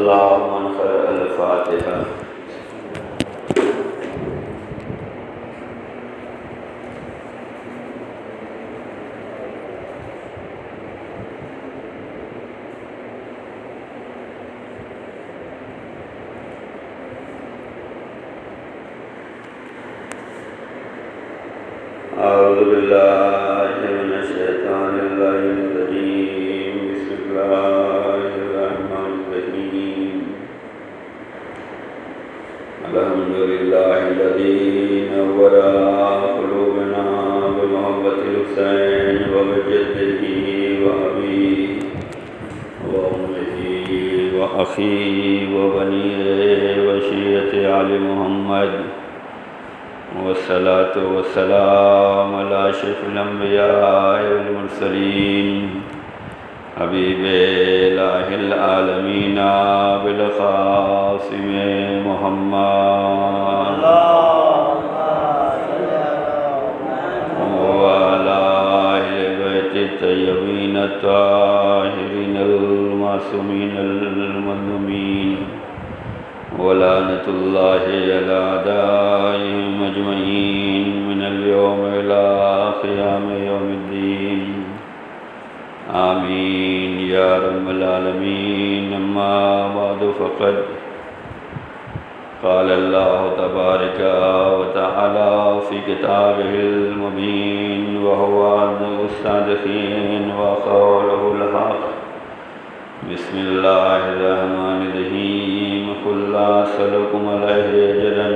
الله من قرأ الفاتحة. أعوذ بالله من الشيطان الرجيم. بسم الله الرحمن الرحيم. الحمد لله الذي نور قلوبنا بمحبة الحسين وبجده وأبيه وأمه وأخيه وبنيه وشيعة آل محمد، والصلاة والسلام على أشرف الأنبياء والمرسلين حبیب الہ العالمین بالقاسم محمد وعلى أهل بیت الطیبین الطاہرین المعصومین المظلومین ولعنة الله على أعدائهم أجمعين من اليوم إلى قيام يوم الدين. آمين يا رب العالمين. أما بعد فقد قال الله تبارك وتعالى في كتابه المبين وهو أصدق الصادقين وقوله الحق. بسم الله الرحمن الرحيم. قل لا أسألكم عليه أجرا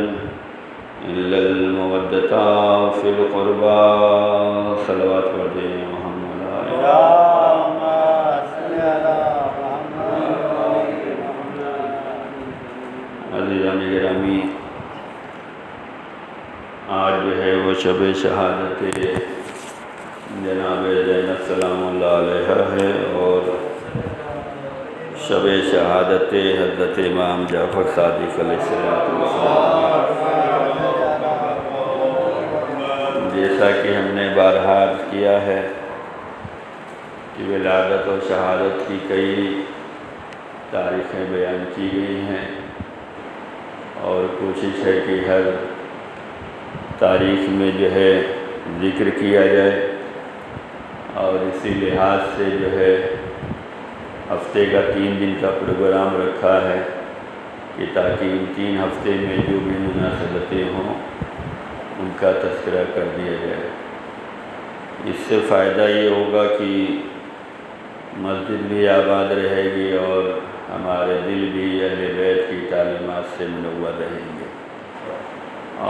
إلا المودة في القربى. صلوات پڑھتے ہیں محمد اللهم صل على محمد. عزیزان گرامی، آج جو ہے وہ شب شہادت جناب زینب سلام اللہ علیہ ہے، اور شب شہادت حضرت امام جعفر صادق علیہ السلام. جیسا کہ ہم نے بارہا عرض کیا ہے کہ ولادت و شہادت کی کئی تاریخیں بیان کی گئی ہیں، اور کوشش ہے کہ ہر تاریخ میں جو ہے ذکر کیا جائے، اور اسی لحاظ سے جو ہے ہفتے کا 3 دن کا پروگرام رکھا ہے کہ تاکہ ان 3 ہفتے میں جو بھی مناسبتیں ہوں ان کا تذکرہ کر دیا جائے. اس سے فائدہ یہ ہوگا کہ مسجد بھی آباد رہے گی اور ہمارے دل بھی اہل بیت کی تعلیمات سے منور رہیں گے،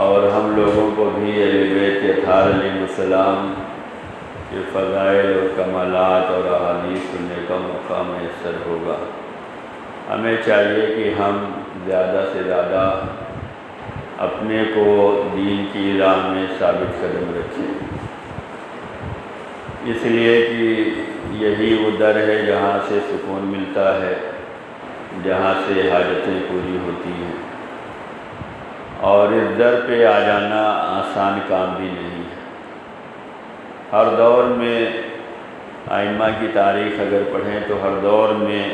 اور ہم لوگوں کو بھی اہل بیت اطہار علیہ السلام کے فضائل اور کمالات اور احادیث سننے کا موقع میسر ہوگا. ہمیں چاہیے کہ ہم زیادہ سے زیادہ اپنے کو دین کی راہ میں ثابت قدم رکھیں، اس لیے کہ یہی وہ در ہے جہاں سے سکون ملتا ہے، جہاں سے حاجتیں پوری ہوتی ہیں، اور اس در پہ آ جانا آسان کام بھی نہیں ہے. ہر دور میں ائمہ کی تاریخ اگر پڑھیں تو ہر دور میں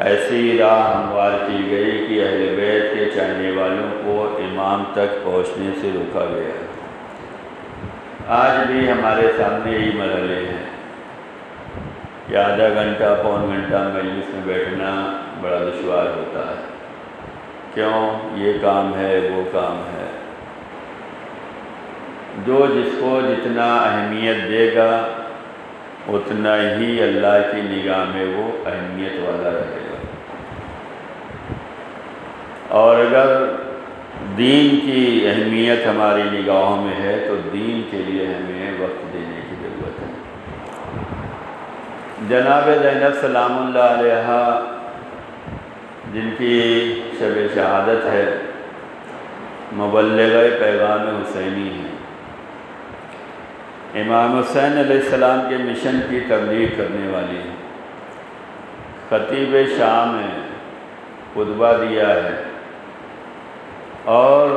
ایسی راہ ہموار کی گئی کہ اہل بیت کے چاہنے والوں کو امام تک پہنچنے سے روکا گیا. آج بھی ہمارے سامنے یہی مرحلے ہیں کہ آدھا گھنٹہ پون گھنٹہ مجلس میں بیٹھنا بڑا دشوار ہوتا ہے. کیوں؟ یہ کام ہے، وہ کام ہے. جو جس کو جتنا اہمیت دے گا اتنا ہی اللہ کی نگاہ میں وہ اہمیت والا رہے گا. اور اگر دین کی اہمیت ہماری نگاہوں میں ہے تو دین کے لیے ہمیں وقت دینے کی ضرورت ہے. جناب زینب سلام اللہ علیہ جن کی شب شہادت ہے، مبلغ پیغام حسینی ہیں. امام حسین علیہ السلام کے مشن کی تبلیغ کرنے والی ہیں. خطیب شام ہیں، خطبہ دیا ہے، اور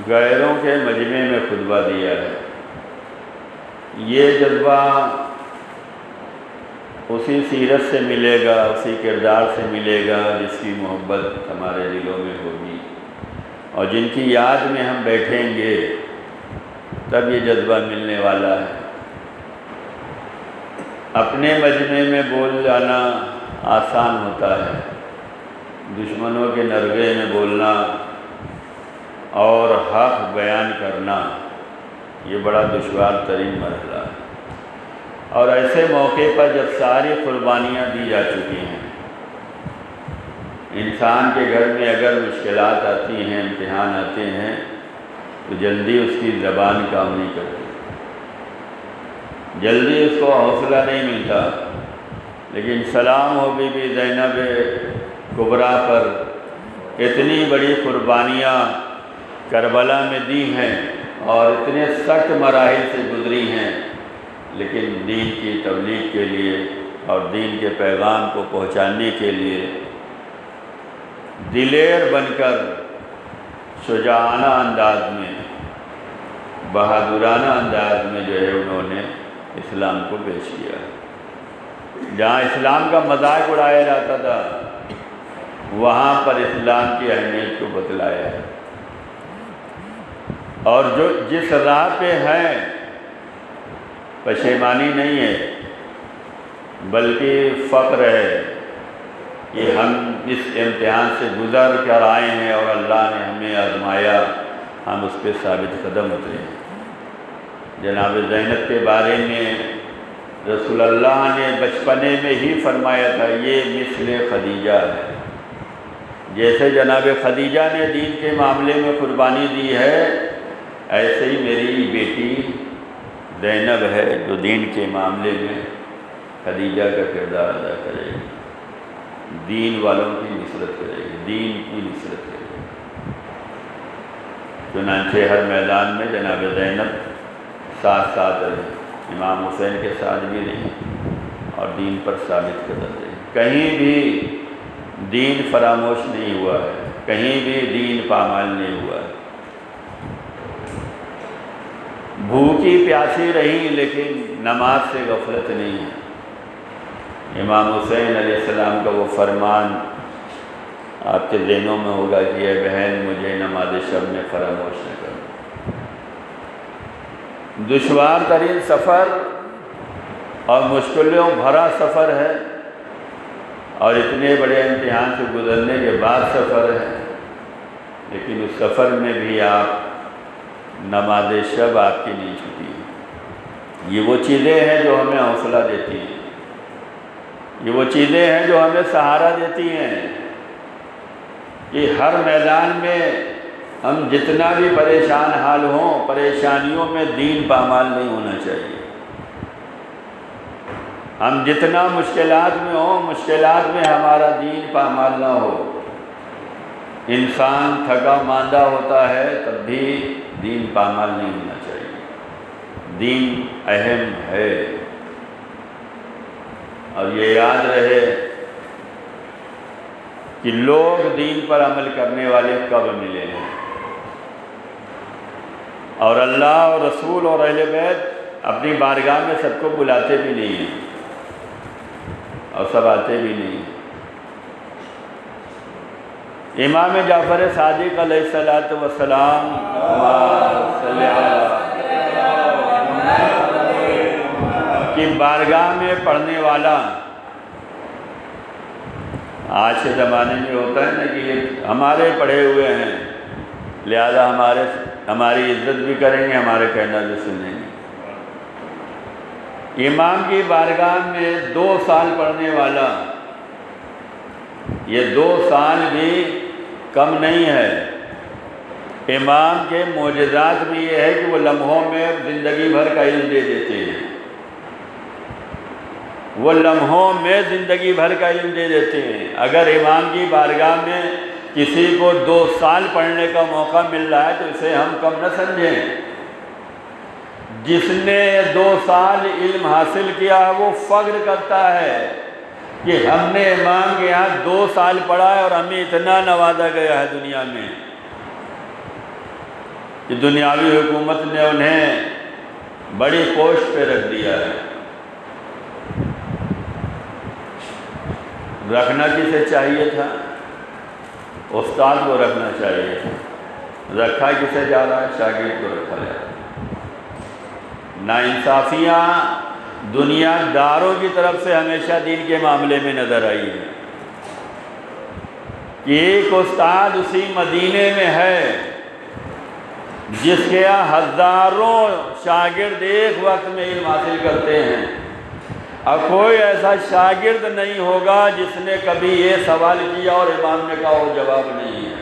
غیروں کے مجمع میں خطبہ دیا ہے. یہ جذبہ اسی سیرت سے ملے گا، اسی کردار سے ملے گا جس کی محبت ہمارے دلوں میں ہوگی، اور جن کی یاد میں ہم بیٹھیں گے تب یہ جذبہ ملنے والا ہے۔ اپنے مجمع میں بول جانا آسان ہوتا ہے، دشمنوں کے نرغے میں بولنا اور حق بیان کرنا یہ بڑا دشوار ترین مرحلہ ہے۔ اور ایسے موقع پر جب ساری قربانیاں دی جا چکی ہیں، انسان کے گھر میں اگر مشکلات آتی ہیں، امتحان آتے ہیں، تو جلدی اس کی زبان کام نہیں کرتی، جلدی اس کو حوصلہ نہیں ملتا۔ لیکن سلام ہو بی بی زینب کبریٰ پر، اتنی بڑی قربانیاں کربلا میں دی ہیں اور اتنے سخت مراحل سے گزری ہیں، لیکن دین کی تبلیغ کے لیے اور دین کے پیغام کو پہنچانے کے لیے دلیر بن کر شجاعانہ انداز میں، بہادرانہ انداز میں جو ہے انہوں نے اسلام کو پیش کیا۔ جہاں اسلام کا مذاق اڑایا جاتا تھا، وہاں پر اسلام کی اہمیت کو بتلایا ہے، اور جو جس راہ پہ ہیں پشیمانی نہیں ہے بلکہ فخر ہے کہ ہم اس امتحان سے گزر کر آئے ہیں اور اللہ نے ہمیں آزمایا، ہم اس پہ ثابت قدم اترے ہیں۔ جناب زینب کے بارے میں رسول اللہ نے بچپنے میں ہی فرمایا تھا، یہ مثل خدیجہ ہے، جیسے جناب خدیجہ نے دین کے معاملے میں قربانی دی ہے، ایسے ہی میری بیٹی زینب ہے جو دین کے معاملے میں خدیجہ کا کردار ادا کرے گی، دین والوں کی نصرت کرے گی، دین کی نصرت کرے گی۔ چنانچہ ہر میدان میں جناب زینب ساتھ ساتھ رہے، امام حسین کے ساتھ بھی رہی اور دین پر ثابت قدم رہی۔ کہیں بھی دین فراموش نہیں ہوا ہے، کہیں بھی دین پامال نہیں ہوا ہے، بھوکی پیاسی رہی لیکن نماز سے غفلت نہیں ہے۔ امام حسین علیہ السلام کا وہ فرمان آپ کے ذہنوں میں ہوگا کہ اے بہن مجھے نماز شب میں فراموش نہ کرو۔ دشوار ترین سفر اور مشکلوں بھرا سفر ہے، اور اتنے بڑے امتحان سے گزرنے کے بعد سفر ہے، لیکن اس سفر میں بھی آپ نماز شب آپ کی نہیں چھوٹی۔ یہ وہ چیزیں ہیں جو ہمیں حوصلہ دیتی ہیں، یہ وہ چیزیں ہیں جو ہمیں سہارا دیتی ہیں کہ ہر میدان میں ہم جتنا بھی پریشان حال ہوں، پریشانیوں میں دین پامال نہیں ہونا چاہیے۔ ہم جتنا مشکلات میں ہوں، مشکلات میں ہمارا دین پامال نہ ہو۔ انسان تھکا ماندہ ہوتا ہے تب بھی دین پامال نہیں ہونا چاہیے، دین اہم ہے۔ اور یہ یاد رہے کہ لوگ دین پر عمل کرنے والے کب ملے ہیں، اور اللہ اور رسول اور اہل بیت اپنی بارگاہ میں سب کو بلاتے بھی نہیں ہیں اور سب آتے بھی نہیں ہیں۔ امام جعفر صادق علیہ السلام کی بارگاہ میں پڑھنے والا، آج کے زمانے میں ہوتا ہے نا کہ یہ ہمارے پڑھے ہوئے ہیں لہذا ہماری عزت بھی کریں گے، ہمارے کہنا بھی سنیں گے۔ امام کی بارگاہ میں 2 سال پڑھنے والا، یہ 2 سال بھی کم نہیں ہے۔ امام کے معجزات میں یہ ہے کہ وہ لمحوں میں زندگی بھر کا علم دے دیتے ہیں، وہ لمحوں میں زندگی بھر کا علم دے دیتے ہیں۔ اگر امام کی بارگاہ میں کسی کو 2 سال پڑھنے کا موقع مل رہا ہے تو اسے ہم کم نہ سمجھیں۔ جس نے 2 سال علم حاصل کیا وہ فخر کرتا ہے کہ ہم نے امام کے یہاں 2 سال پڑھا ہے اور ہمیں اتنا نوازا گیا ہے دنیا میں کہ دنیاوی حکومت نے انہیں بڑی پوسٹ پہ رکھ دیا ہے۔ رکھنا کسے چاہیے تھا؟ استاد کو رکھنا چاہیے تھا۔ رکھا کسے جا رہا ہے؟ شاگرد کو رکھا جا رہا ہے۔ ناانصافیاں دنیا داروں کی طرف سے ہمیشہ دین کے معاملے میں نظر آئی ہے کہ ایک استاد اسی مدینے میں ہے جس کے یہاں ہزاروں شاگرد ایک وقت میں علم حاصل کرتے ہیں، اور کوئی ایسا شاگرد نہیں ہوگا جس نے کبھی یہ سوال کیا اور امام نے کہا وہ جواب نہیں ہے۔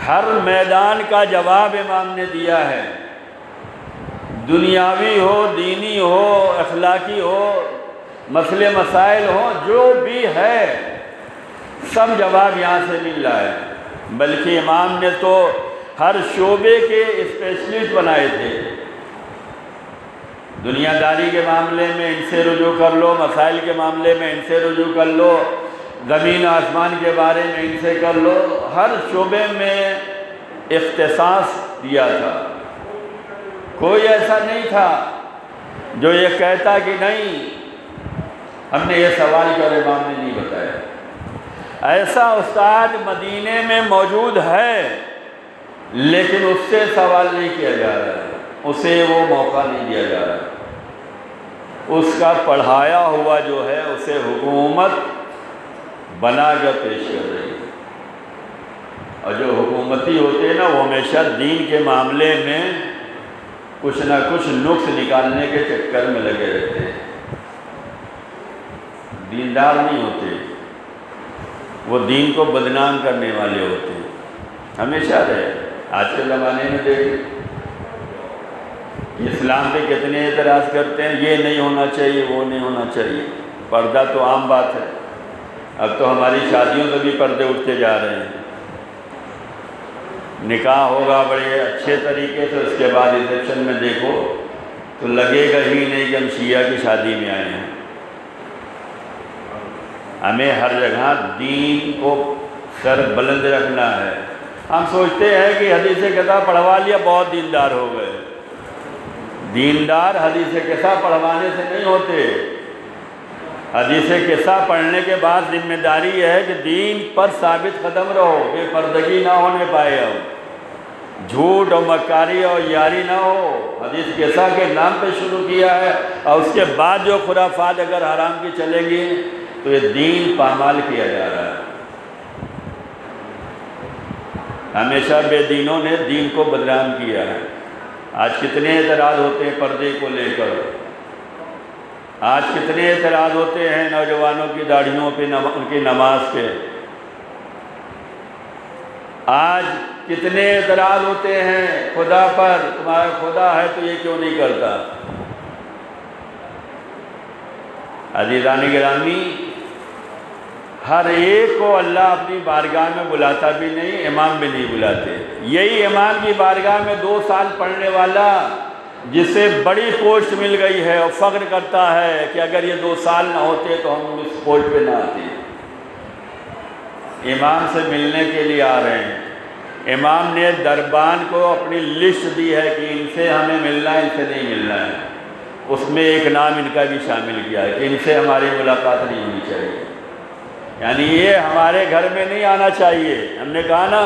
ہر میدان کا جواب امام نے دیا ہے، دنیاوی ہو، دینی ہو، اخلاقی ہو، مسئلے مسائل ہو، جو بھی ہے سب جواب یہاں سے مل رہا ہے۔ بلکہ امام نے تو ہر شعبے کے اسپیشلسٹ بنائے تھے۔ دنیا داری کے معاملے میں ان سے رجوع کر لو، مسائل کے معاملے میں ان سے رجوع کر لو، زمین و آسمان کے بارے میں ان سے کر لو، ہر شعبے میں اختصاص دیا تھا۔ کوئی ایسا نہیں تھا جو یہ کہتا کہ نہیں ہم نے یہ سوال کیا اور امام نے نہیں بتایا۔ ایسا استاد مدینے میں موجود ہے، لیکن اس سے سوال نہیں کیا جا رہا ہے، اسے وہ موقع نہیں دیا جا رہا۔ اس کا پڑھایا ہوا جو ہے اسے حکومت بنا کر پیش کر رہی ہے، اور جو حکومتی ہوتے ہیں نا وہ ہمیشہ دین کے معاملے میں کچھ نہ کچھ نقص نکالنے کے چکر میں لگے رہتے ہیں، دیندار نہیں ہوتے، وہ دین کو بدنام کرنے والے ہوتے ہیں، ہمیشہ رہے۔ آج کے زمانے میں دیکھیں اسلام پہ کتنے اعتراض کرتے ہیں، یہ نہیں ہونا چاہیے، وہ نہیں ہونا چاہیے۔ پردہ تو عام بات ہے، اب تو ہماری شادیوں سے بھی پردے اٹھتے جا رہے ہیں۔ نکاح ہوگا بڑے اچھے طریقے سے، اس کے بعد ریسیپشن میں دیکھو تو لگے گا ہی نہیں کہ ہم شیعہ کی شادی میں آئے ہیں۔ ہمیں ہر جگہ دین کو سر بلند رکھنا ہے۔ ہم سوچتے ہیں کہ حدیث قصہ پڑھوا لیا بہت دیندار ہو گئے۔ دیندار حدیث قصہ پڑھوانے سے نہیں ہوتے۔ حدیث قصہ پڑھنے کے بعد ذمہ داری یہ ہے کہ دین پر ثابت قدم رہو، بے پردگی نہ ہونے پائے، جھوٹ اور مکاری اور یاری نہ ہو۔ حدیث قصہ کے نام پہ شروع کیا ہے اور اس کے بعد جو خرافات اگر حرام کی چلیں گی تو یہ دین پامال کیا جا رہا ہے۔ ہمیشہ بے دینوں نے دین کو بدنام کیا ہے۔ آج کتنے اعتراض ہوتے ہیں پردے کو لے کر، آج کتنے اعتراض ہوتے ہیں نوجوانوں کی داڑھیوں پہ، ان کی نماز پہ، آج کتنے اعتراض ہوتے ہیں خدا پر، تمہارا خدا ہے تو یہ کیوں نہیں کرتا۔ عزیزان گرامی، ہر ایک کو اللہ اپنی بارگاہ میں بلاتا بھی نہیں، امام بھی نہیں بلاتے۔ یہی امام کی بارگاہ میں 2 سال پڑھنے والا جسے بڑی پوسٹ مل گئی ہے اور فخر کرتا ہے کہ اگر یہ 2 سال نہ ہوتے تو ہم اس پوسٹ پہ نہ آتے، امام سے ملنے کے لیے آ رہے ہیں۔ امام نے دربان کو اپنی لسٹ دی ہے کہ ان سے ہمیں ملنا ہے، ان سے نہیں ملنا ہے۔ اس میں ایک نام ان کا بھی شامل کیا ہے کہ ان سے ہماری ملاقات نہیں ہونی چاہیے، یعنی یہ ہمارے گھر میں نہیں آنا چاہیے۔ ہم نے کہا نا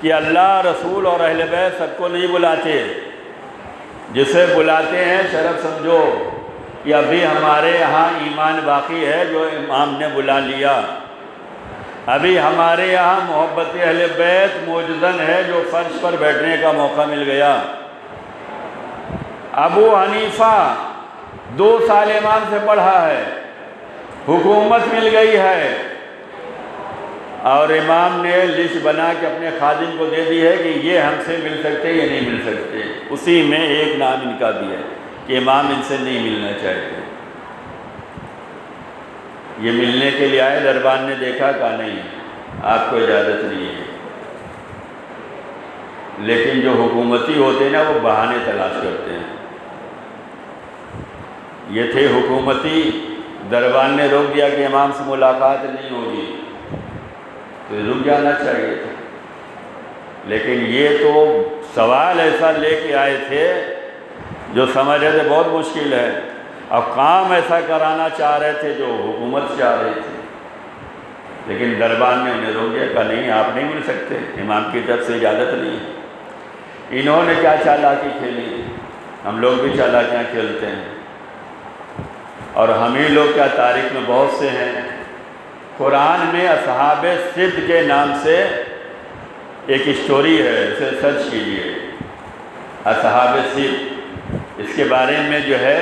کہ اللہ، رسول اور اہل بیت سب کو نہیں بلاتے، جسے بلاتے ہیں شرف سمجھو کہ ابھی ہمارے یہاں ایمان باقی ہے جو امام نے بلا لیا، ابھی ہمارے یہاں محبت اہل بیت موجزن ہے جو فرش پر بیٹھنے کا موقع مل گیا۔ ابو حنیفہ 2 سال امام سے پڑھا ہے، حکومت مل گئی ہے، اور امام نے لسٹ بنا کے اپنے خادم کو دے دی ہے کہ یہ ہم سے مل سکتے یا نہیں مل سکتے۔ اسی میں ایک نام ان کا بھی ہے کہ امام ان سے نہیں ملنا چاہتے۔ یہ ملنے کے لیے آئے، دربان نے دیکھا، کہا نہیں آپ کو اجازت نہیں ہے۔ لیکن جو حکومتی ہوتے ہیں نا وہ بہانے تلاش کرتے ہیں۔ یہ تھے حکومتی، دربان نے روک دیا کہ امام سے ملاقات نہیں ہوگی، تو رک جانا چاہیے تھا۔ لیکن یہ تو سوال ایسا لے کے آئے تھے جو سمجھ رہے تھے بہت مشکل ہے، اور کام ایسا کرانا چاہ رہے تھے جو حکومت چاہ رہی تھی۔ لیکن دربار نے انہیں روک دیا، کہا نہیں آپ نہیں مل سکتے، امام کی طرف سے اجازت نہیں ہے۔ انہوں نے کیا چالاکی کھیلی، ہم لوگ بھی چالاکیاں کھیلتے ہیں، اور ہم ہی لوگ کیا تاریخ میں بہت سے ہیں۔ قرآن میں اصحاب صدق کے نام سے ایک اسٹوری ہے، اسے سرچ کیجئے، اصحاب صدق، اس کے بارے میں جو ہے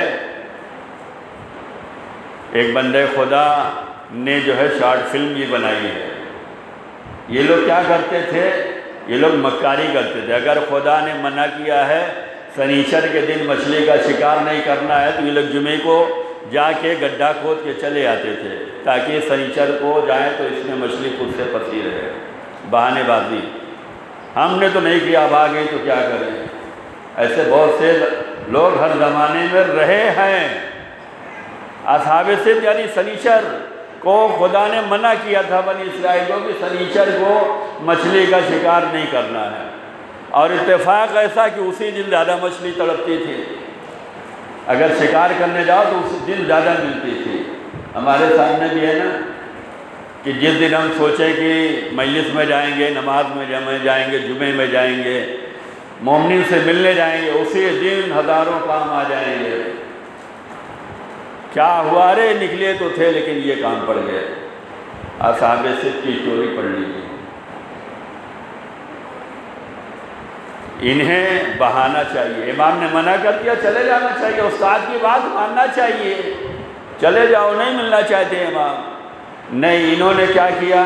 ایک بندے خدا نے جو ہے شارٹ فلم بھی بنائی ہے۔ یہ لوگ کیا کرتے تھے، یہ لوگ مکاری کرتے تھے، اگر خدا نے منع کیا ہے سنیچر کے دن مچھلی کا شکار نہیں کرنا ہے تو یہ لوگ جمعے کو جا کے گڈھا کھود کے چلے آتے تھے تاکہ سنیچر کو جائیں تو اس میں مچھلی خود سے پھنسی رہے، بہانے بازی۔ ہم نے تو نہیں کیا، اب آ گئی تو کیا کریں۔ ایسے بہت سے لوگ ہر زمانے میں رہے ہیں۔ اصحاب صدق یعنی سنیچر کو خدا نے منع کیا تھا بنی اسرائیل کو کہ سنیچر کو مچھلی کا شکار نہیں کرنا ہے، اور اتفاق ایسا کہ اسی دن زیادہ مچھلی تڑپتی تھی، اگر شکار کرنے جاؤ تو اس دن زیادہ ملتی تھی۔ ہمارے سامنے بھی ہے نا کہ جس دن ہم سوچیں کہ مجلس میں جائیں گے، نماز میں جائیں گے، جمعے میں جائیں گے، مومنین سے ملنے جائیں گے، اسی دن ہزاروں کام آ جائیں گے۔ کیا ہوا، رے نکلے تو تھے لیکن یہ کام پڑ گئے۔ اصحاب صدق کی اسٹوری پڑھ لیجیے۔ انہیں بہانا چاہیے، امام نے منع کر دیا چلے جانا چاہیے، استاد کی بات ماننا چاہیے، چلے جاؤ، نہیں ملنا چاہتے امام، نہیں، انہوں نے کیا کیا،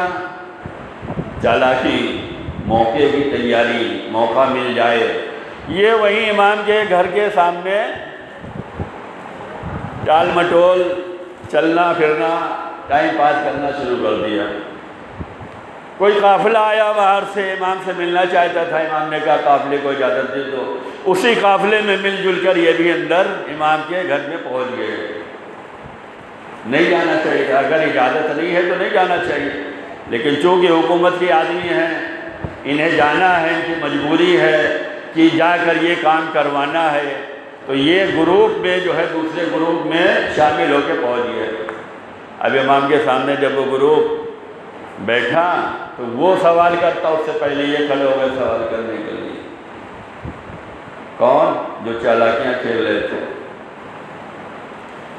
چالاکی، موقع کی تیاری، موقع مل جائے۔ یہ وہی امام کے گھر کے سامنے ٹال مٹول، چلنا پھرنا، ٹائم پاس کرنا شروع کر دیا۔ کوئی قافلہ آیا باہر سے، امام سے ملنا چاہتا تھا، امام نے کہا قافلے کو اجازت دے دو، اسی قافلے میں مل جل کر یہ بھی اندر امام کے گھر میں پہنچ گئے۔ نہیں جانا چاہیے، اگر اجازت نہیں ہے تو نہیں جانا چاہیے، لیکن چونکہ حکومت کے آدمی ہیں، انہیں جانا ہے، ان کی مجبوری ہے کہ جا کر یہ کام کروانا ہے، تو یہ گروپ میں جو ہے دوسرے گروپ میں شامل ہو کے پہنچ گئے۔ اب امام کے سامنے جب وہ گروپ بیٹھا تو وہ سوال کرتا، اس سے پہلے یہ کھڑے ہو گئے سوال کرنے کے لیے۔ کون؟ جو چالاکیاں کھیل رہے تھے۔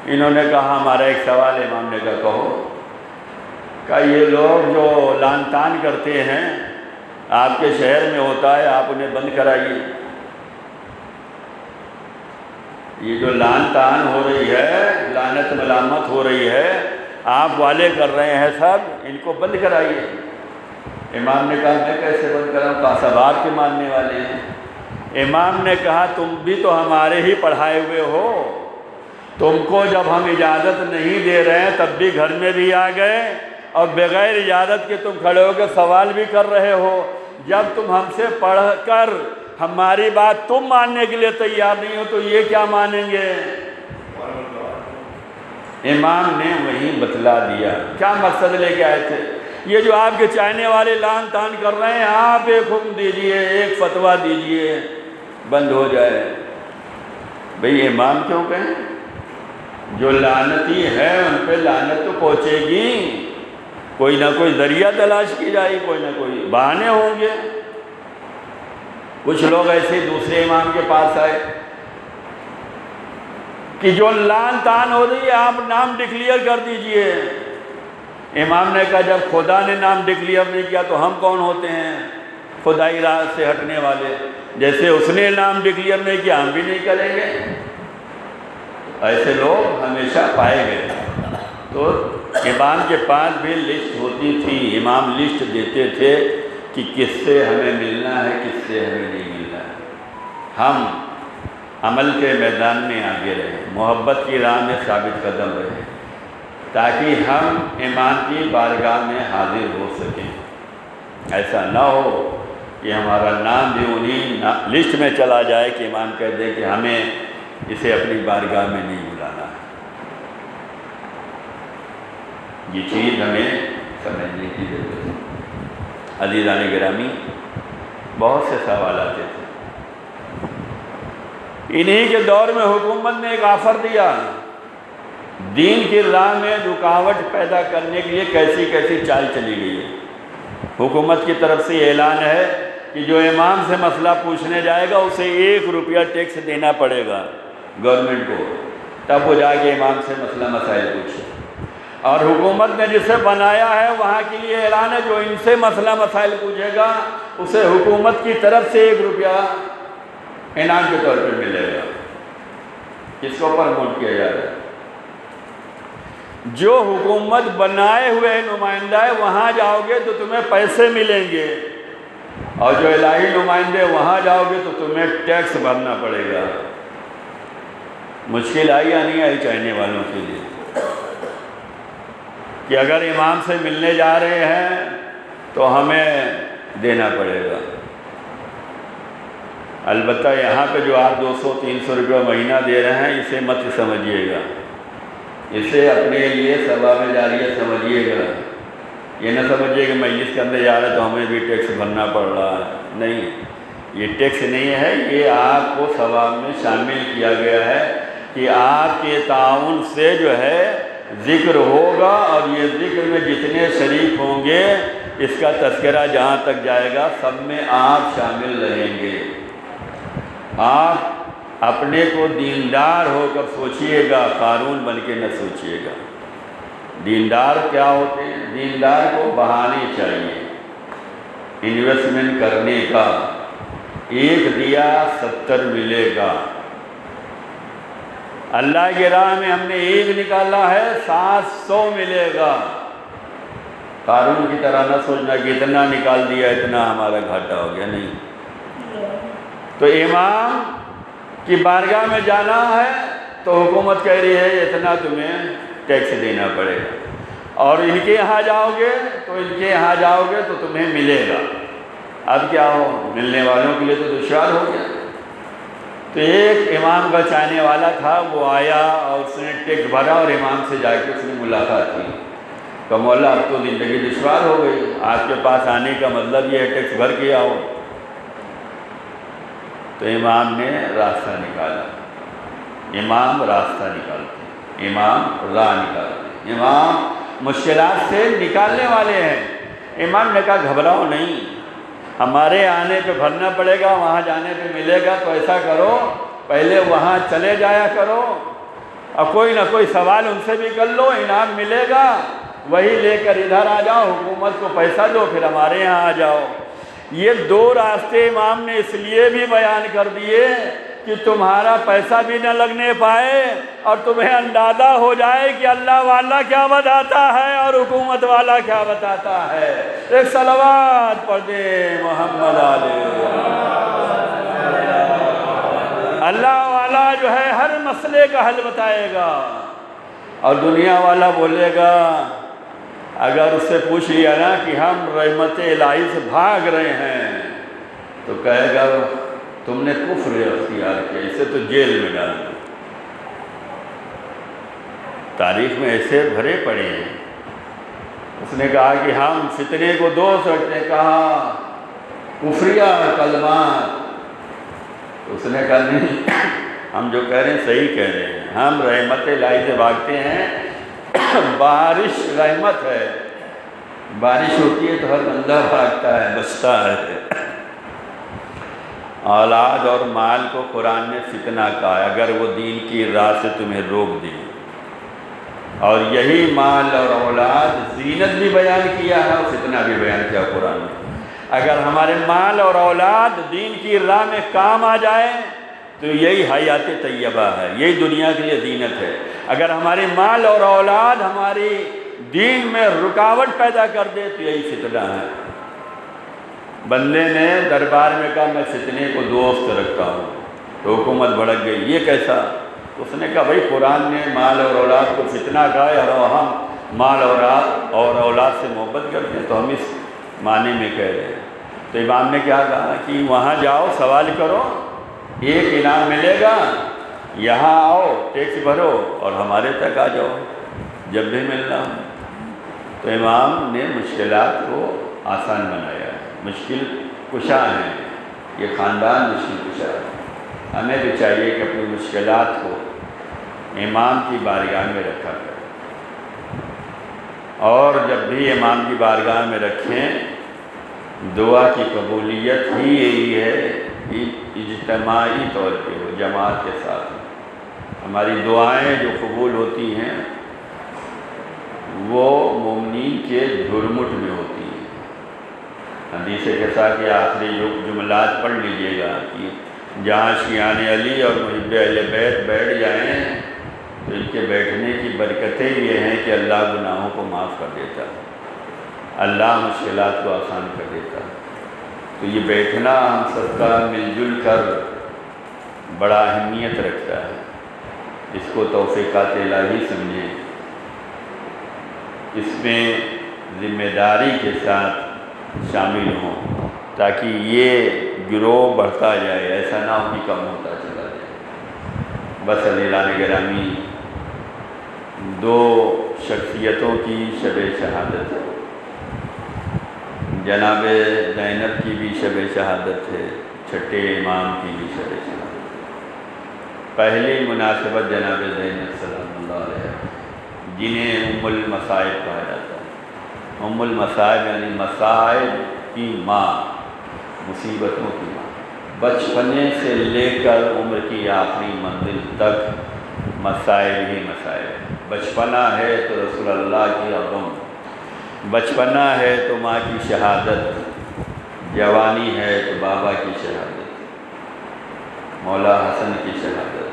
انہوں نے کہا ہمارا ایک سوال ہے، امام نے کہا کہو۔ کہا یہ لوگ جو لان تان کرتے ہیں آپ کے شہر میں ہوتا ہے، آپ انہیں بند کرائیے۔ یہ جو لان تان ہو رہی ہے، لعنت ملامت ہو رہی ہے، آپ والے کر رہے ہیں سب، ان کو بند کرائیے۔ امام نے کہا میں کیسے بند کراؤں، کہا سب آپ کے ماننے والے ہیں۔ امام نے کہا تم بھی تو ہمارے ہی پڑھائے ہوئے ہو، تم کو جب ہم اجازت نہیں دے رہے ہیں تب بھی گھر میں بھی آ گئے، اور بغیر اجازت کے تم کھڑے ہو کے سوال بھی کر رہے ہو۔ جب تم ہم سے پڑھ کر ہماری بات تم ماننے کے لیے تیار نہیں ہو تو یہ کیا مانیں گے؟ امام نے وہیں بتلا دیا کیا مقصد لے کے آئے تھے۔ یہ جو آپ کے چاہنے والے لان تان کر رہے ہیں، آپ ایک حکم دیجئے، ایک فتویٰ دیجئے، بند ہو جائے۔ بھئی امام کیوں کہیں؟ جو لعنتی ہے ان پہ لعنت تو پہنچے گی، کوئی نہ کوئی ذریعہ تلاش کی جائے، کوئی نہ کوئی بہانے ہوں گے۔ کچھ لوگ ایسے دوسرے امام کے پاس آئے کہ جو لان تان ہو رہی ہے آپ نام ڈکلیئر کر دیجئے۔ امام نے کہا جب خدا نے نام ڈکلیئر نہیں کیا تو ہم کون ہوتے ہیں؟ خدائی راہ سے ہٹنے والے۔ جیسے اس نے نام ڈکلیئر نہیں کیا ہم بھی نہیں کریں گے۔ ایسے لوگ ہمیشہ پائے گئے۔ تو امام کے پاس بھی لسٹ ہوتی تھی، امام لسٹ دیتے تھے کہ کس سے ہمیں ملنا ہے، کس سے ہمیں نہیں ملنا ہے۔ ہم عمل کے میدان میں آگے رہیں، محبت کی راہ میں ثابت قدم رہیں، تاکہ ہم امام کی بارگاہ میں حاضر ہو سکیں۔ ایسا نہ ہو کہ ہمارا نام بھی انہیں لسٹ میں چلا جائے کہ امام کہہ دیں کہ ہمیں اسے اپنی بارگاہ میں نہیں بلانا ہے۔ یہ چیز ہمیں سمجھنے کی ضرورت ہے۔ عزیزان گرامی، بہت سے سوال آتے تھے۔ انہی کے دور میں حکومت نے ایک آفر دیا، دین کی راہ میں رکاوٹ پیدا کرنے کے لیے کیسی کیسی چال چلی گئی ہے۔ حکومت کی طرف سے اعلان ہے کہ جو امام سے مسئلہ پوچھنے جائے گا اسے 1 روپیہ ٹیکس دینا پڑے گا گورنمنٹ کو، تب وہ جا کے امام سے مسئلہ مسائل پوچھے۔ اور حکومت نے جسے بنایا ہے وہاں کے لیے اعلان ہے جو ان سے مسئلہ مسائل پوچھے گا اسے حکومت کی طرف سے 1 روپیہ انعام کے طور پر ملے گا۔ اس کو پرموٹ کیا جا رہا ہے۔ جو حکومت بنائے ہوئے نمائندہ ہے وہاں جاؤ گے تو تمہیں پیسے ملیں گے، اور جو الہی نمائندے وہاں جاؤ گے تو تمہیں ٹیکس بھرنا پڑے گا۔ مشکل آئی یا نہیں آئی چاہنے والوں کے لیے کہ اگر امام سے ملنے جا رہے ہیں تو ہمیں دینا پڑے گا۔ البتہ یہاں پہ جو آپ 200-300 روپیہ مہینہ دے رہے ہیں اسے مت سمجھیے گا، اسے اپنے لیے ثواب جاریہ سمجھیے گا۔ یہ نہ سمجھیے کہ مجلس کے اندر جا رہے تو ہمیں بھی ٹیکس بھرنا پڑ رہا ہے، نہیں، یہ ٹیکس نہیں ہے، یہ آپ کو ثواب میں شامل کیا گیا ہے کہ آپ کے تعاون سے جو ہے ذکر ہوگا، اور یہ ذکر میں جتنے شریک ہوں گے اس کا تذکرہ جہاں تک جائے گا سب میں آپ شامل رہیں گے۔ آپ اپنے کو دیندار ہو کر سوچئے گا، قارون بن کے نہ سوچئے گا۔ دیندار کیا ہوتے ہیں؟ دیندار کو بہانے چاہیے انویسٹمنٹ کرنے کا۔ 1 دیا 70 ملے گا۔ اللہ کی راہ میں ہم نے 1 نکالا ہے 700 ملے گا۔ قارون کی طرح نہ سوچنا کہ اتنا نکال دیا اتنا ہمارا گھاٹا ہو گیا، نہیں۔ تو امام کی بارگاہ میں جانا ہے تو حکومت کہہ رہی ہے اتنا تمہیں ٹیکس دینا پڑے گا، اور ان کے یہاں جاؤ گے تو تمہیں ملے گا۔ اب کیا ہو، ملنے والوں کے لیے تو دشوار ہو گیا۔ تو ایک امام کا چاہنے والا تھا، وہ آیا اور اس نے ٹیکس بھرا اور امام سے جا کے اس نے ملاقات کی، کہ مولا اب تو زندگی دشوار ہو گئی، آپ کے پاس آنے کا مطلب یہ ہے ٹیکس بھر کے آؤ۔ تو امام نے راستہ نکالا۔ امام راستہ نکالتے، امام راہ نکالتے، امام مشکلات سے نکالنے والے ہیں۔ امام نے کہا گھبراؤ نہیں، ہمارے آنے پہ بھرنا پڑے گا، وہاں جانے پہ ملے گا، تو ایسا کرو پہلے وہاں چلے جایا کرو اور کوئی نہ کوئی سوال ان سے بھی کر لو، انعام ملے گا، وہی لے کر ادھر آ جاؤ، حکومت کو پیسہ دو، پھر ہمارے یہاں آ جاؤ۔ یہ 2 راستے امام نے اس لیے بھی بیان کر دیے کہ تمہارا پیسہ بھی نہ لگنے پائے اور تمہیں اندازہ ہو جائے کہ اللہ والا کیا بتاتا ہے اور حکومت والا کیا بتاتا ہے۔ ایک صلوات پڑھ دے محمد علیہ۔ اللہ والا جو ہے ہر مسئلے کا حل بتائے گا، اور دنیا والا بولے گا، اگر اس سے پوچھ لیا نا کہ ہم رحمت الہی سے بھاگ رہے ہیں تو کہے گا تم نے کفر اختیار کیا، اسے تو جیل میں ڈال دو۔ تاریخ میں ایسے بھرے پڑے ہیں۔ اس نے کہا کہ ہم فتنے کو دوست رکھتے ہیں، کہا کفریہ کلمات۔ اس نے کہا نہیں، ہم جو کہہ رہے ہیں صحیح کہہ رہے ہیں، ہم رحمت الہی سے بھاگتے ہیں۔ بارش رحمت ہے، بارش ہوتی ہے تو ہر بندہ بھاگتا ہے، بچتا ہے۔ اولاد اور مال کو قرآن نے فتنہ کہا ہے اگر وہ دین کی راہ سے تمہیں روک دے، اور یہی مال اور اولاد زینت بھی بیان کیا ہے اور فتنہ بھی بیان کیا قرآن نے۔ اگر ہمارے مال اور اولاد دین کی راہ میں کام آ جائے تو یہی حیات طیبہ ہے، یہی دنیا کے لیے زینت ہے۔ اگر ہمارے مال اور اولاد ہماری دین میں رکاوٹ پیدا کر دے تو یہی فتنہ ہے۔ بندے نے دربار میں کہا میں فتنے کو دوست رکھتا ہوں، تو حکومت بھڑک گئی، یہ کیسا؟ اس نے کہا بھائی قرآن نے مال اور اولاد کو فتنہ کہا ہے، اور ہم مال اور اولاد سے محبت کرتے ہیں تو ہم اس معنی میں کہہ رہے ہیں۔ تو امام نے کیا کہا کہ وہاں جاؤ سوال کرو، 1 انعام ملے گا، یہاں آؤ ٹیکس بھرو اور ہمارے تک آ جاؤ جب بھی ملنا۔ تو امام نے مشکلات کو آسان بنایا، مشکل کشا ہیں، یہ خاندان مشکل کشا ہے۔ ہمیں بھی چاہیے کہ اپنی مشکلات کو امام کی بارگاہ میں رکھا کریں، اور جب بھی امام کی بارگاہ میں رکھیں دعا کی قبولیت ہی یہی ہے کہ اجتماعی طور پہ ہو، جماعت کے ساتھ۔ ہماری دعائیں جو قبول ہوتی ہیں وہ مومنین کے جھرمٹ میں ہوتی ہیں۔ حدیث قصہ کے آخری جو جملات پڑھ لیجئے گا کہ جہاں شیعان علی اور محب اہل بیت بیٹھ جائیں تو ان کے بیٹھنے کی برکتیں یہ ہیں کہ اللہ گناہوں کو معاف کر دیتا ہے، اللہ مشکلات کو آسان کر دیتا ہے۔ تو یہ بیٹھنا ہم سب کا مل جل کر بڑا اہمیت رکھتا ہے، اس کو توفیقات الہی سمجھیں، اس میں ذمہ داری کے ساتھ شامل ہوں تاکہ یہ گروہ بڑھتا جائے، ایسا نہ ہو کہ کم ہوتا چلا جائے۔ بس عزیزان گرامی، دو شخصیتوں کی شب شہادت ہے، جناب زینب کی بھی شب شہادت ہے، چھٹے امام کی بھی شب شہادت ہے۔ پہلی مناسبت جناب زینب سلام اللہ علیہ جنہیں ام المصائب کہا جاتا ہے۔ ام المصائب یعنی مصائب کی ماں، مصیبتوں کی ماں، بچپنے سے لے کر عمر کی آخری منزل تک مصائب ہی مصائب۔ بچپنا ہے تو رسول اللہ کی غم، بچپنا ہے تو ماں کی شہادت، جوانی ہے تو بابا کی شہادت، مولا حسن کی شہادت۔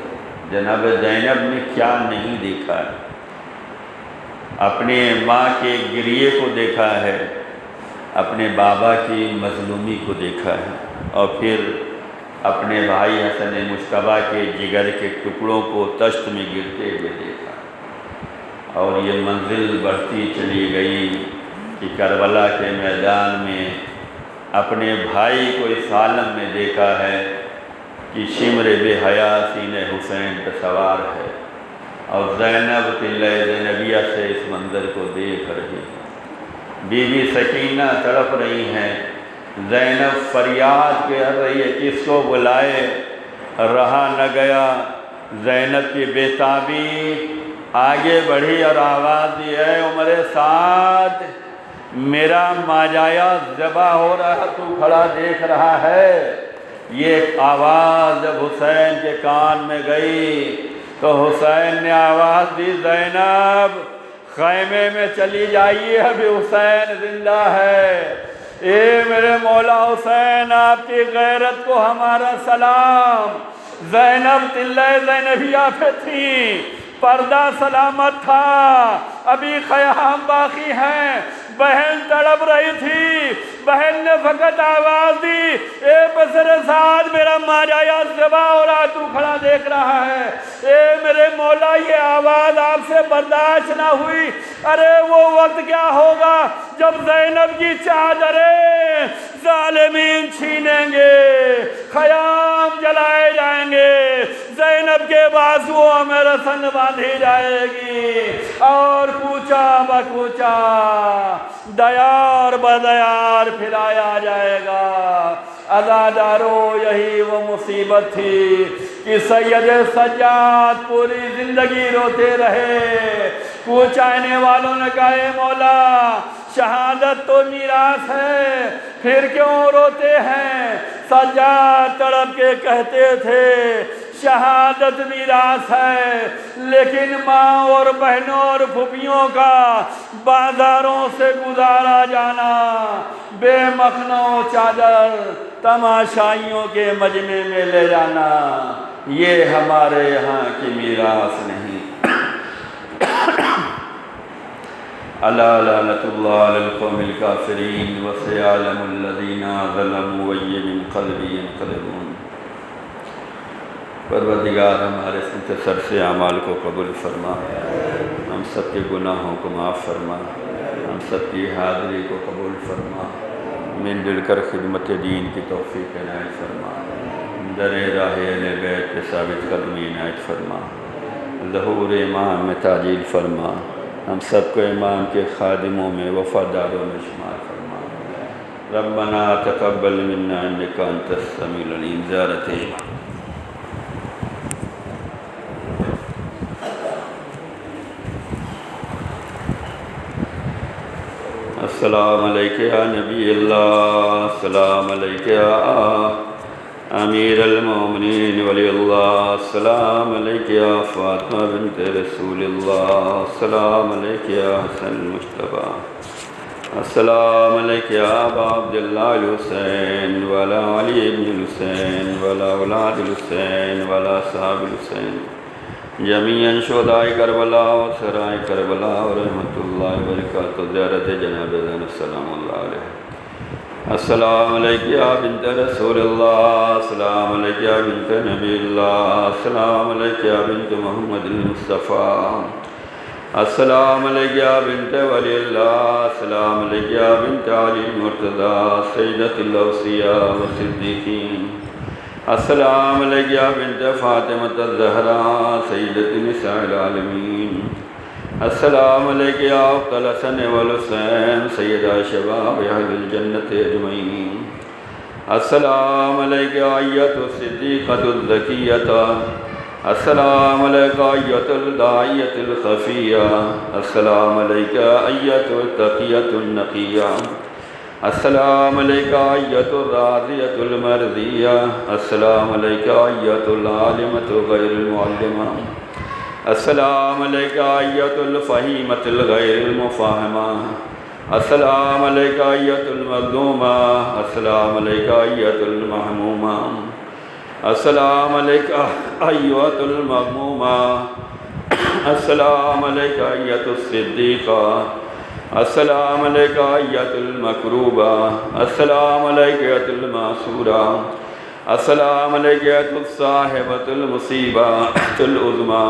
جناب زینب نے کیا نہیں دیکھا ہے، اپنے ماں کے گریے کو دیکھا ہے، اپنے بابا کی مظلومی کو دیکھا ہے، اور پھر اپنے بھائی حسن مجتبیٰ کے جگر کے ٹکڑوں کو تشت میں گرتے ہوئے دیکھا، اور یہ منزل بڑھتی چلی گئی کہ کربلا کے میدان میں اپنے بھائی کو اس عالم میں دیکھا ہے کہ شمر بے حیا سینہ حسین پہ سوار ہے، اور زینب طلہ زینبیہ سے اس منظر کو دیکھ رہی ہے۔ بی بی سکینہ تڑپ رہی ہیں، زینب فریاد کر رہی ہے کس کو بلائے، رہا نہ گیا، زینب کی بیتابی آگے بڑھی اور آواز دی، اے عمر سعد، میرا ماجایا ذبح ہو رہا تو کھڑا دیکھ رہا ہے۔ یہ آواز جب حسین کے کان میں گئی تو حسین نے آواز دی، زینب خیمے میں چلی جائیے، ابھی حسین زندہ ہے۔ اے میرے مولا حسین، آپ کی غیرت کو ہمارا سلام۔ زینب طلہ زینبیہ پہ تھی، پردہ سلامت تھا، ابھی خیام باقی ہیں، بہن تڑپ رہی تھی، بہن نے فقط آواز دی، اے بسر سعد، میرا ماجایا ذبح ہو رہا تو کھڑا دیکھ رہا ہے۔ اے میرے مولا، یہ آواز آپ سے برداشت نہ ہوئی، ارے وہ وقت کیا ہوگا جب زینب کی چادریں ظالمین چھینیں گے، خیام جلائے جائیں گے، زینب کے بازوؤں میں رسن باندھی جائے گی، اور کوچہ بکوچہ دیار بدیار پھرایا جائے گا۔ عزادارو، یہی وہ مصیبت تھی کہ سید سجاد پوری زندگی روتے رہے۔ کوچانے والوں نے کہا، اے مولا، شہادت تو میراث ہے، پھر کیوں روتے ہیں؟ سجاد تڑپ کے کہتے تھے، شہادت میراث ہے، لیکن ماں اور بہنوں اور پھوپھیوں کا بازاروں سے گزارا جانا، بے مخنوں چادر تماشائیوں کے مجمع میں لے جانا، یہ ہمارے یہاں کی میراث نہیں۔ الا لعنۃ اللہ علی القوم الکافرین وسیعلم الذین ظلموا وای من قلب ینقلبون۔ پروردگار، ہمارے سر سے اعمال کو قبول فرما، ہم سب کے گناہوں کو معاف فرما، ہم سب کی حاضری کو قبول فرما، مل جل کر خدمت دین کی توفیق عنایت فرما، در راہ اہل بیت پہ ثابت قدمی عنایت فرما، ظہور امام میں تعجیل فرما، ہم سب کو امام کے خادموں میں وفاداروں میں شمار فرما۔ ربنا تقبل منا انک انت السمیع العلیم۔ زیارت امام۔ السلام علیک یا نبی اللہ، السلام علیک یا امیر المومنین ولی اللہ، السلام علیک یا فاطمہ بنت رسول اللہ، السلام علیک یا حسن مجتبیٰ، السلام علیک یا ابا عبداللہ الحسین وعلی علی ابن الحسین وعلی اولاد الحسین وعلی صحاب الحسین جمیعاً شہداء کربلا و سرائے کربلا و رحمۃ اللہ وبرکاتہ، زیارت جناب زین السلام اللہ علیہ۔ السلام علیک یا بنت رسول اللہ، السلام علیک یا بنت نبی اللہ، السلام علیک یا بنت محمد المصطفیٰ، السلام علیک یا بنت ولی اللہ، السلام علیک یا بنت علی المرتضیٰ سیدۃ الاوصیاء والصدیقین، السلام علیک یا بنت فاطمۃ الزہراء سیدۃ نساء العالمین، السلام علیک یا اخت الحسن والحسین سیدہ شباب اہل الجنت اجمعین، السلام علیک ایۃ الصدیقۃ الزکیۃ، السلام علیک ایۃ الداعیۃ الخفیہ، السلام علیک ایۃ التقیۃ النقیہ، السلام علیک ایۃ الراضیۃ المرضیہ، السلام علیک ایۃ العالمۃ غیر المعلمہ، السلام علیک ایۃ الفہیمۃ الغیر المفاہمہ، السلام علیک ایۃ المظلومہ، السلام علیک ایۃ المحمومہ، السلام علیک ایۃ المغمومہ، السلام علیک ایۃ الصدیقہ، السلام علیک ایۃ المکروبہ، السلام علیک ایۃ المعصورہ، السلام علیک ایۃ الصاحبۃ المصیبۃ العظمیٰ،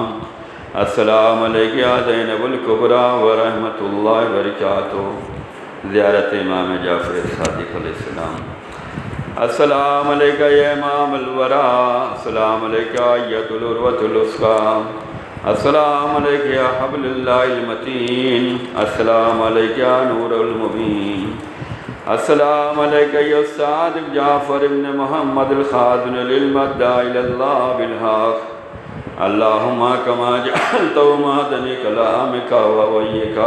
السلام علیک یا زینب الکبریٰ ورحمۃ اللہ وبرکاتہ، زیارت امام جعفر صادق علیہ السلام۔ السلام علیک یا امام الوریٰ، السلام علیک ایۃ العروۃ الوثقیٰ، السلام علیک یا حبل اللہ المتین، السلام علیک یا نور المبین، السلام علیک یا الصادق جعفر بن محمد الخازن للمدعی الی اللہ بالحق، اللہم کما جعلت معدن کلامک وویک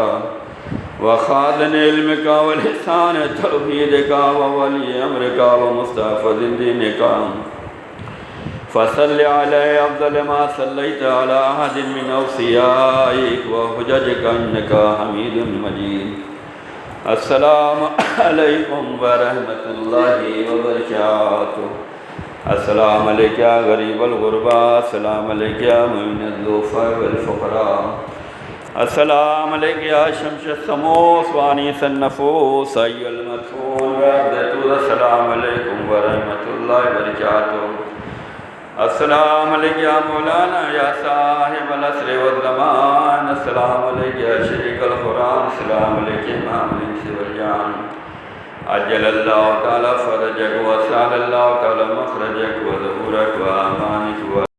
وخازن علمک ولسان توحیدک وولی امرک ومستحفظ دینک، فصل علی افضل ما صلیت علی احد من اوصیائک وحججک انک حمید مجید۔ السلام علیکم ورحمۃ اللہ وبرکاتہ۔ السلام علیک یا غریب الغرباء، السلام علیک یا معین الضعفاء والفقراء، السلام علیک یا شمس الشموس وانیس النفوس ای المدفون وعبدۃ، السلام علیکم ورحمۃ اللہ وبرکاتہ۔ السلام علیک یا مولانا یا صاحب العصر والزمان، السلام علیک یا شریک القرآن، السلام علیک امام الانس والجان، عجل اللہ تعالی فرجک وسال اللہ تعالی مخرجک وظہورک وامانک